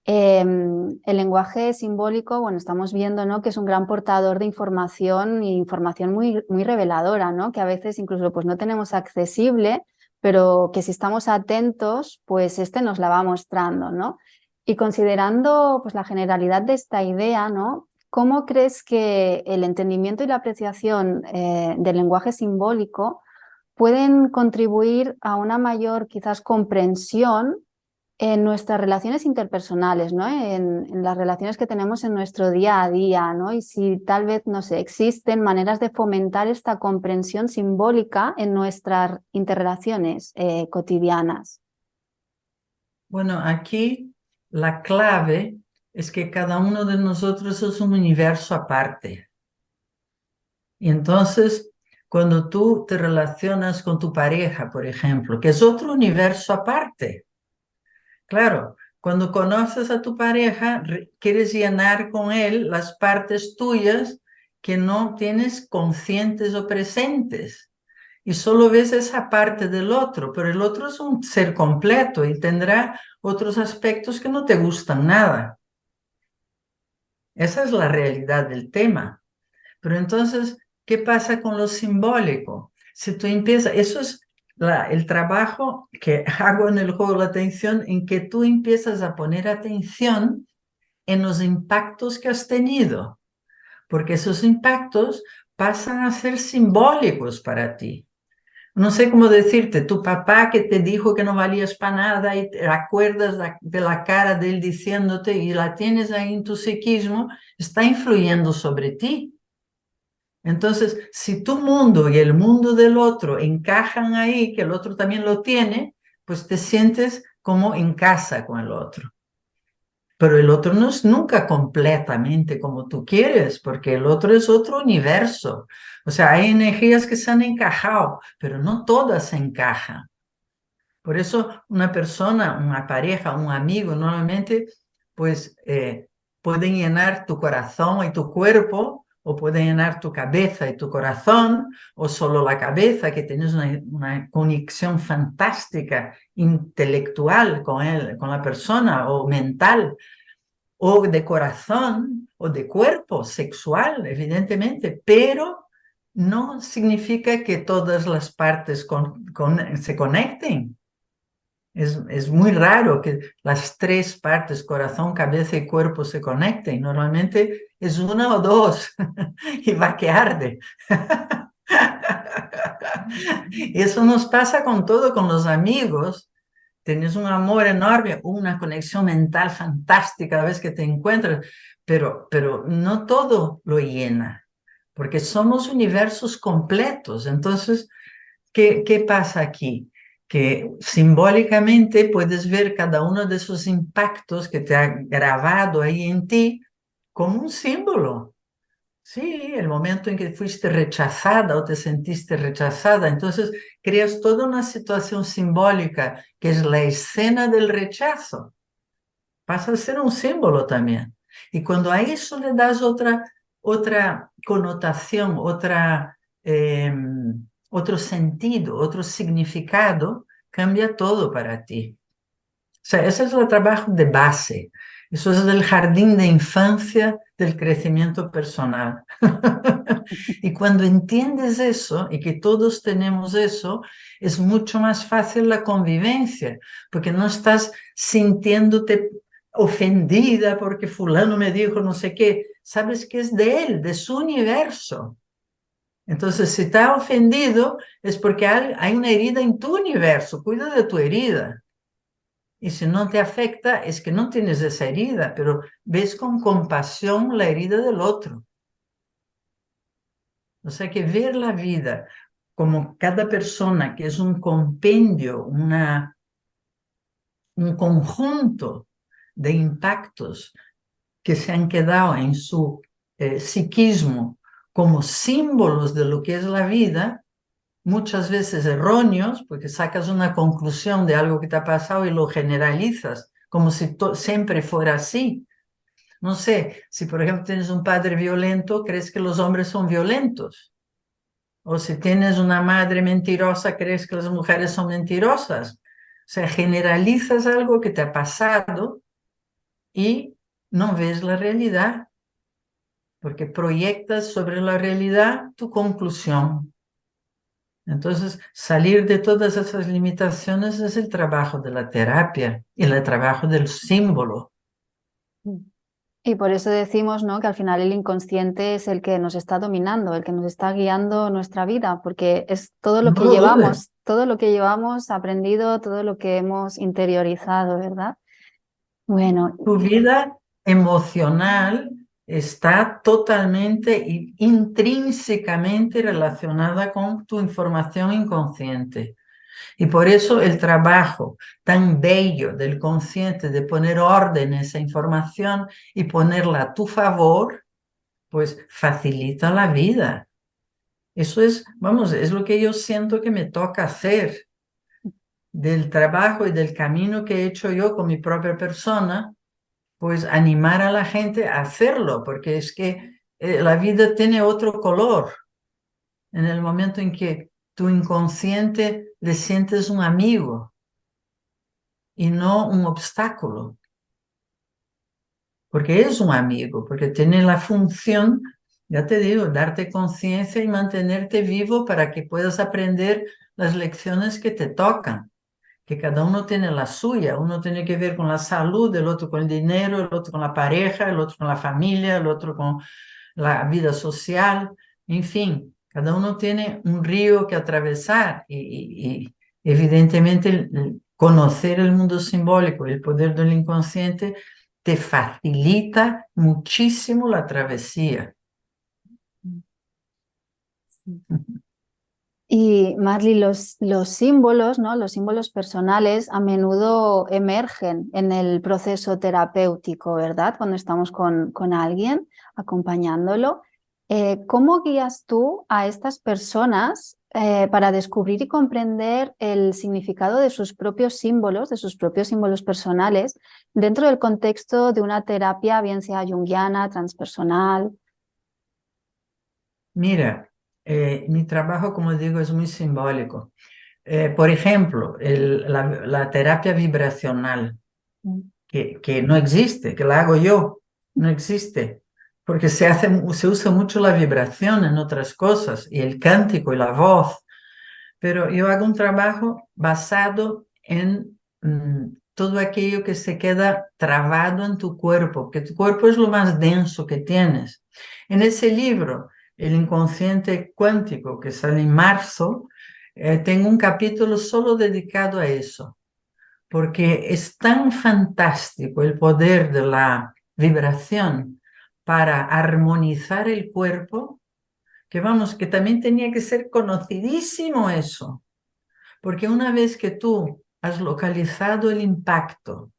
El lenguaje simbólico, bueno, estamos viendo, ¿no? Que es un gran portador de información y información muy, muy reveladora, ¿no? Que a veces incluso pues, no tenemos accesible, pero que si estamos atentos, pues este nos la va mostrando, ¿no? Y considerando pues, la generalidad de esta idea, ¿no? ¿Cómo crees que el entendimiento y la apreciación del lenguaje simbólico pueden contribuir a una mayor quizás comprensión en nuestras relaciones interpersonales, ¿no? En las relaciones que tenemos en nuestro día a día, ¿no? Y si tal vez, no sé, existen maneras de fomentar esta comprensión simbólica en nuestras interrelaciones cotidianas.
Bueno, aquí la clave es que cada uno de nosotros es un universo aparte. Y entonces, cuando tú te relacionas con tu pareja, por ejemplo, que es otro universo aparte, claro, cuando conoces a tu pareja, quieres llenar con él las partes tuyas que no tienes conscientes o presentes. Y solo ves esa parte del otro, pero el otro es un ser completo y tendrá otros aspectos que no te gustan nada. Esa es la realidad del tema. Pero entonces, ¿qué pasa con lo simbólico? Si tú empiezas, eso es el trabajo que hago en el juego de la atención, en que tú empiezas a poner atención en los impactos que has tenido, porque esos impactos pasan a ser simbólicos para ti. No sé cómo decirte, tu papá que te dijo que no valías para nada y te acuerdas de la cara de él diciéndote y la tienes ahí en tu psiquismo, está influyendo sobre ti. Entonces, si tu mundo y el mundo del otro encajan ahí, que el otro también lo tiene, pues te sientes como en casa con el otro. Pero el otro no es nunca completamente como tú quieres, porque el otro es otro universo. O sea, hay energías que se han encajado, pero no todas se encajan. Por eso una persona, una pareja, un amigo, normalmente, pues pueden llenar tu corazón y tu cuerpo, o pueden llenar tu cabeza y tu corazón, o solo la cabeza, que tienes una conexión fantástica intelectual con él, con la persona, o mental, o de corazón, o de cuerpo, sexual, evidentemente, pero no significa que todas las partes se conecten. Es muy raro que las tres partes, corazón, cabeza y cuerpo, se conecten. Normalmente es una o dos y va que arde. Eso nos pasa con todo, con los amigos. Tienes un amor enorme, una conexión mental fantástica cada vez que te encuentras, pero no todo lo llena, porque somos universos completos. Entonces, ¿qué pasa aquí? Que simbólicamente puedes ver cada uno de esos impactos que te ha grabado ahí en ti como un símbolo. Sí, el momento en que fuiste rechazada o te sentiste rechazada, entonces creas toda una situación simbólica que es la escena del rechazo. Pasa a ser un símbolo también. Y cuando a eso le das otra connotación, eh, otro sentido, otro significado, cambia todo para ti. sea, ese es el trabajo de base. Eso es el jardín de infancia del crecimiento personal. Y cuando entiendes eso y que todos tenemos eso, es mucho más fácil la convivencia, porque no estás sintiéndote ofendida porque fulano me dijo no sé qué. Sabes que es de él, de su universo. Entonces, si está ofendido, es porque hay una herida en tu universo. Cuida de tu herida. Y si no te afecta, es que no tienes esa herida, pero ves con compasión la herida del otro. O sea que ver la vida como cada persona, que es un compendio, un conjunto de impactos que se han quedado en su psiquismo como símbolos de lo que es la vida, muchas veces erróneos, porque sacas una conclusión de algo que te ha pasado y lo generalizas, como si siempre fuera así. No sé, si por ejemplo tienes un padre violento, crees que los hombres son violentos. O si tienes una madre mentirosa, crees que las mujeres son mentirosas. O sea, generalizas algo que te ha pasado y no ves la realidad, porque proyectas sobre la realidad tu conclusión. Entonces, salir de todas esas limitaciones es el trabajo de la terapia y el trabajo del símbolo.
Y por eso decimos, ¿no?, que al final el inconsciente es el que nos está dominando, el que nos está guiando nuestra vida, porque es
No lo dudes.
todo lo que llevamos aprendido, todo lo que hemos interiorizado, ¿verdad? Bueno,
Tu vida emocional está totalmente y intrínsecamente relacionada con tu información inconsciente. Y por eso el trabajo tan bello del consciente de poner orden en esa información y ponerla a tu favor, pues facilita la vida. Eso es, vamos, es lo que yo siento que me toca hacer del trabajo y del camino que he hecho yo con mi propia persona, pues animar a la gente a hacerlo, porque es que la vida tiene otro color en el momento en que tu inconsciente le sientes un amigo y no un obstáculo, porque es un amigo, porque tiene la función, ya te digo, darte conciencia y mantenerte vivo para que puedas aprender las lecciones que te tocan, que cada uno tiene la suya, uno tiene que ver con la salud, el otro con el dinero, el otro con la pareja, el otro con la familia, el otro con la vida social, en fin, cada uno tiene un río que atravesar y evidentemente conocer el mundo simbólico y el poder del inconsciente te facilita muchísimo la travesía.
y Marley, los símbolos, ¿no?, los símbolos personales a menudo emergen en el proceso terapéutico, ¿verdad? Cuando estamos con alguien acompañándolo. ¿Cómo guías tú a estas personas para descubrir y comprender el significado de sus propios símbolos personales, dentro del contexto de una terapia, bien sea junguiana, transpersonal?
Mira, mi trabajo, como digo, es muy simbólico. Por ejemplo, la terapia vibracional, que no existe, que la hago yo, no existe, porque se usa mucho la vibración en otras cosas, y el cántico y la voz, pero yo hago un trabajo basado en todo aquello que se queda trabado en tu cuerpo, que tu cuerpo es lo más denso que tienes. En ese libro, El inconsciente cuántico, que sale en marzo, tengo un capítulo solo dedicado a eso, porque es tan fantástico el poder de la vibración para armonizar el cuerpo, que vamos, que también tenía que ser conocidísimo eso, porque una vez que tú has localizado el impacto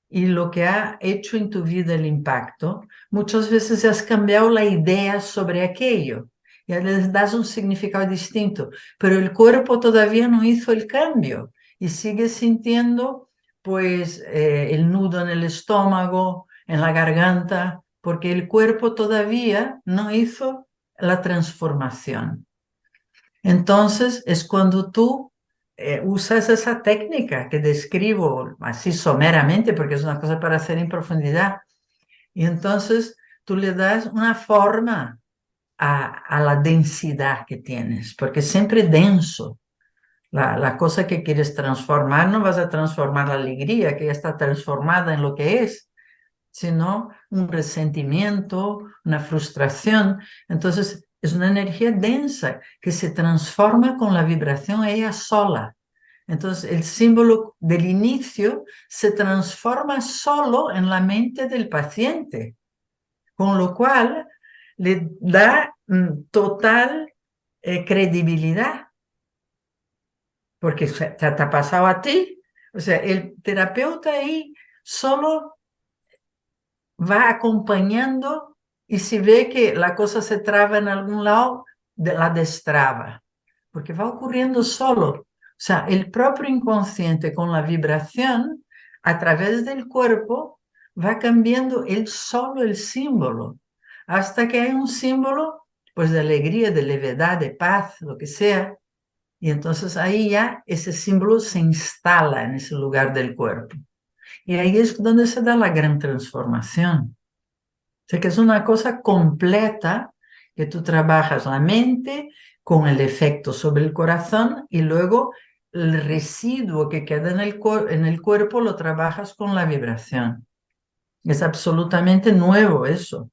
y lo que ha hecho en tu vida el impacto, muchas veces has cambiado la idea sobre aquello. Ya les das un significado distinto, pero el cuerpo todavía no hizo el cambio y sigue sintiendo pues el nudo en el estómago, en la garganta, porque el cuerpo todavía no hizo la transformación. Entonces es cuando tú usas esa técnica que describo así someramente, porque es una cosa para hacer en profundidad. Y entonces tú le das una forma a la densidad que tienes, porque siempre denso. La cosa que quieres transformar, no vas a transformar la alegría que ya está transformada en lo que es, sino un resentimiento, una frustración. Entonces, es una energía densa que se transforma con la vibración ella sola. Entonces, el símbolo del inicio se transforma solo en la mente del paciente, con lo cual le da total credibilidad, porque te ha pasado a ti. O sea, el terapeuta ahí solo va acompañando y si ve que la cosa se traba en algún lado, la destraba, porque va ocurriendo solo. O sea, el propio inconsciente con la vibración a través del cuerpo va cambiando él solo el símbolo, hasta que hay un símbolo pues de alegría, de levedad, de paz, lo que sea, y entonces ahí ya ese símbolo se instala en ese lugar del cuerpo. Y ahí es donde se da la gran transformación. O sea que es una cosa completa que tú trabajas la mente con el efecto sobre el corazón y luego el residuo que queda en el cuerpo lo trabajas con la vibración. Es absolutamente nuevo eso,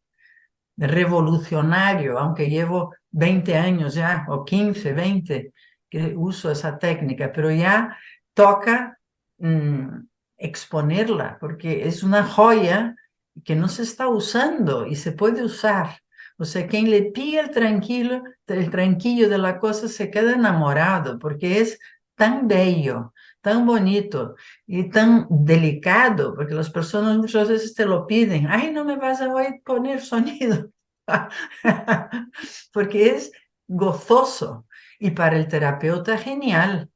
revolucionario, aunque llevo 20 años ya, o 15, 20, que uso esa técnica, pero ya toca exponerla, porque es una joya que no se está usando y se puede usar. O sea, quien le pilla el tranquillo de la cosa se queda enamorado, porque es tan bello, tan bonito y tan delicado, porque las personas muchas veces te lo piden. Ay, no me vas a oír poner sonido, porque es gozoso y para el terapeuta genial,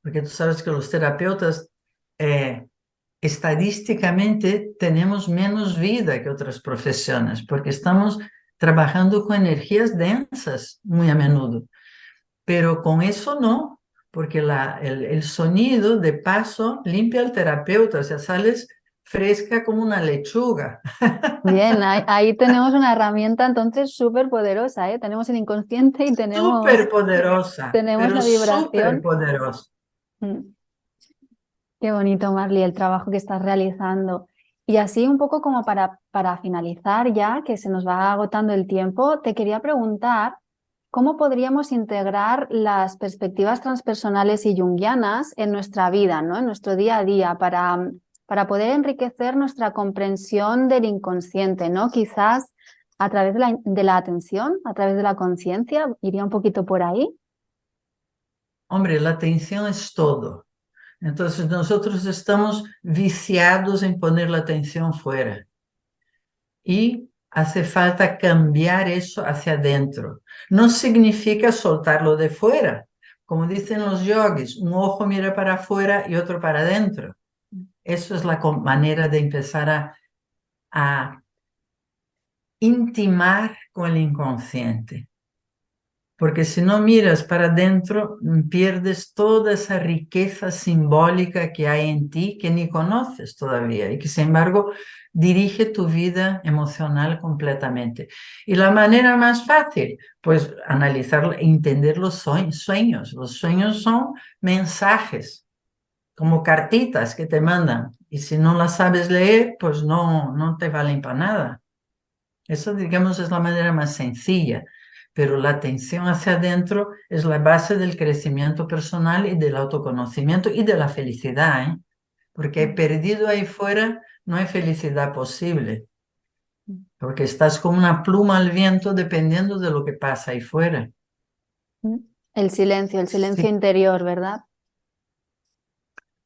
porque tú sabes que los terapeutas eh, estadísticamente tenemos menos vida que otras profesiones, porque estamos trabajando con energías densas muy a menudo, pero con eso no, porque el sonido de paso limpia al terapeuta, o sea, sales fresca como una lechuga.
Bien, ahí tenemos una herramienta entonces súper poderosa, ¿eh? Tenemos el inconsciente y
Súper poderosa,
tenemos
pero
la
súper
vibración.
poderosa.
Mm. Qué bonito, Marley, el trabajo que estás realizando. Y así un poco como para finalizar ya, que se nos va agotando el tiempo, te quería preguntar cómo podríamos integrar las perspectivas transpersonales y junguianas en nuestra vida, ¿no? En nuestro día a día, para poder enriquecer nuestra comprensión del inconsciente, ¿no? Quizás a través de la atención, a través de la conciencia, iría un poquito por ahí.
Hombre, la atención es todo. Entonces nosotros estamos viciados en poner la atención fuera y hace falta cambiar eso hacia adentro. No significa soltarlo de fuera. Como dicen los yogis, un ojo mira para afuera y otro para adentro. Eso es la manera de empezar a intimar con el inconsciente. Porque si no miras para adentro, pierdes toda esa riqueza simbólica que hay en ti que ni conoces todavía y que sin embargo dirige tu vida emocional completamente. Y la manera más fácil, pues analizar e entender los sueños. Los sueños son mensajes, como cartitas que te mandan. Y si no las sabes leer, pues no te valen para nada. Eso, digamos, es la manera más sencilla, pero la atención hacia adentro es la base del crecimiento personal y del autoconocimiento y de la felicidad, ¿eh? Porque perdido ahí fuera no hay felicidad posible, porque estás como una pluma al viento dependiendo de lo que pasa ahí fuera.
El silencio
Sí,
interior, ¿verdad?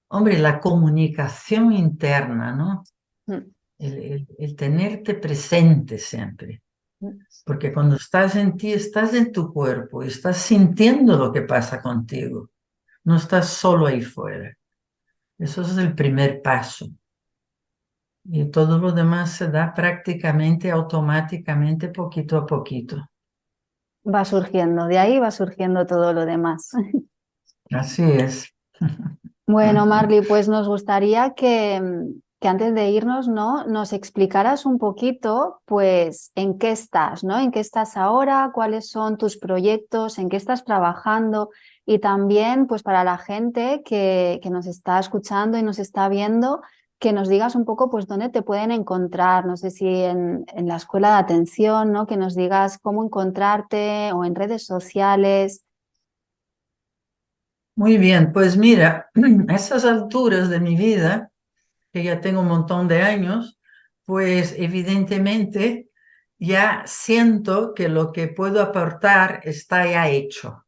hombre, la comunicación interna, ¿no?
Mm,
El tenerte presente siempre.
mm.
Porque cuando estás en ti, estás en tu cuerpo y estás sintiendo lo que pasa contigo. No estás solo ahí fuera. Eso es el primer paso. Y todo lo demás se da prácticamente automáticamente, poquito a poquito.
Va surgiendo, de ahí va surgiendo todo lo demás.
Así es.
Bueno, Marly, pues nos gustaría que antes de irnos, ¿no? Nos explicaras un poquito, pues, en qué estás, ¿no? En qué estás ahora, cuáles son tus proyectos, en qué estás trabajando y también, pues, para la gente que nos está escuchando y nos está viendo, que nos digas un poco, pues, dónde te pueden encontrar. No sé si en la escuela de atención, ¿no? Que nos digas cómo encontrarte o en redes sociales.
Muy bien, pues mira, a esas alturas de mi vida, que ya tengo un montón de años, pues evidentemente ya siento que lo que puedo aportar está ya hecho.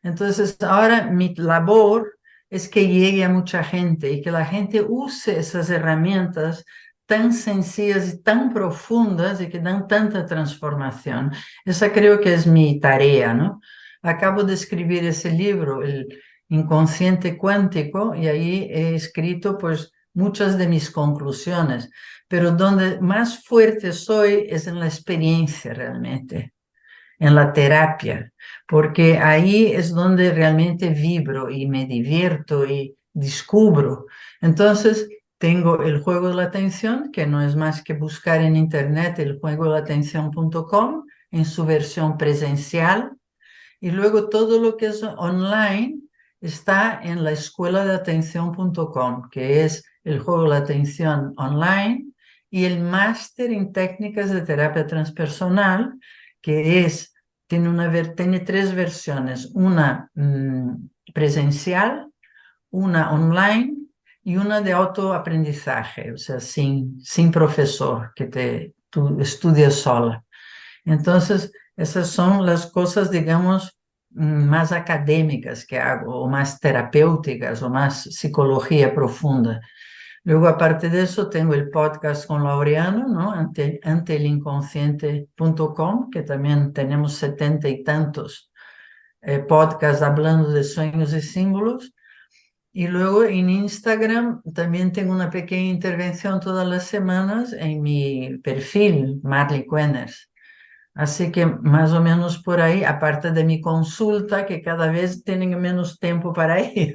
Entonces, ahora mi labor es que llegue a mucha gente y que la gente use esas herramientas tan sencillas y tan profundas y que dan tanta transformación. Esa creo que es mi tarea, ¿no? Acabo de escribir ese libro, El inconsciente cuántico, y ahí he escrito pues muchas de mis conclusiones, pero donde más fuerte soy es en la experiencia realmente, en la terapia, porque ahí es donde realmente vibro y me divierto y descubro. Entonces, tengo el juego de la atención, que no es más que buscar en internet el juego de la atención.com en su versión presencial, y luego todo lo que es online está en la escuela de atención.com, que es el juego de la atención online, y el máster en técnicas de terapia transpersonal, que es, tiene tres versiones, una presencial, una online y una de autoaprendizaje, o sea, sin profesor, que tú estudias sola. Entonces, esas son las cosas, digamos, más académicas que hago, o más terapéuticas, o más psicología profunda. Luego, aparte de eso, tengo el podcast con Laureano, ¿no? Ante el inconsciente.com, que también tenemos 70 y tantos podcasts hablando de sueños y símbolos. Y luego en Instagram también tengo una pequeña intervención todas las semanas en mi perfil, Marley Quenners. Así que más o menos por ahí, aparte de mi consulta, que cada vez tienen menos tiempo para ir.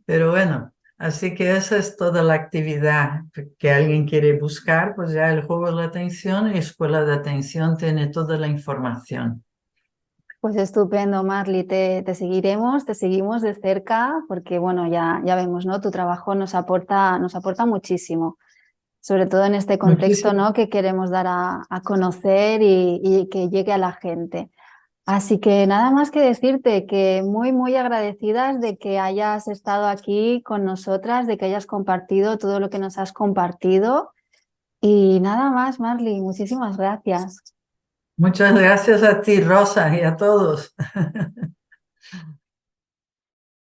Pero bueno, así que esa es toda la actividad que alguien quiere buscar, pues ya el juego de la atención y Escuela de Atención tiene toda la información.
Pues estupendo, Marly, te seguiremos, te seguimos de cerca porque, bueno, ya vemos, ¿no? Tu trabajo nos aporta muchísimo, sobre todo en este contexto,
Muchísimas,
¿no? Que queremos dar a conocer y que llegue a la gente. Así que nada más que decirte que muy, muy agradecidas de que hayas estado aquí con nosotras, de que hayas compartido todo lo que nos has compartido. Y nada más, Marly, muchísimas gracias.
muchas gracias a ti, Rosa, y a todos.